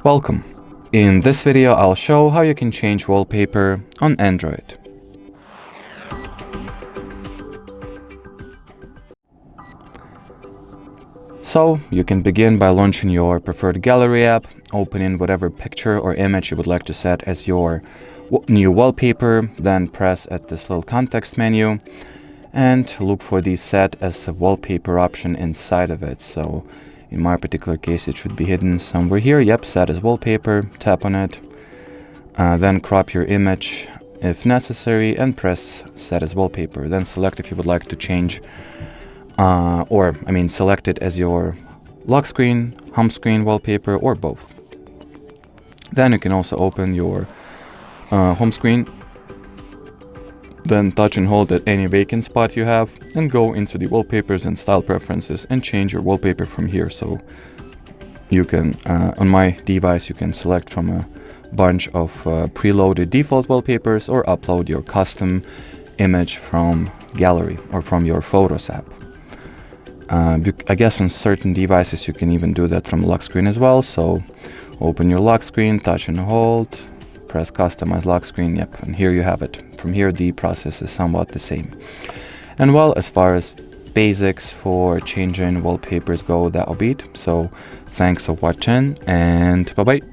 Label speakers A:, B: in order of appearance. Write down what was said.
A: Welcome. In this video I'll show how you can change wallpaper on Android. So you can begin by launching your preferred gallery app, opening whatever picture or image you would like to set as your new wallpaper, then press at this little context menu and look for the set as a wallpaper option inside of it. So in my particular case it should be hidden somewhere here. Yep, set as wallpaper, tap on it, then crop your image if necessary and press set as wallpaper. Then select if you would like to change select it as your lock screen, home screen wallpaper, or both. Then you can also open your home screen, then touch and hold at any vacant spot you have and go into the wallpapers and style preferences and change your wallpaper from here. So you can, on my device, you can select from a bunch of preloaded default wallpapers or upload your custom image from gallery or from your Photos app. I guess on certain devices you can even do that from lock screen as well. So open your lock screen, touch and hold, press customize lock screen, yep, and here you have it. From here the process is somewhat the same. And well, as far as basics for changing wallpapers go, that'll be it. So thanks for watching and bye bye.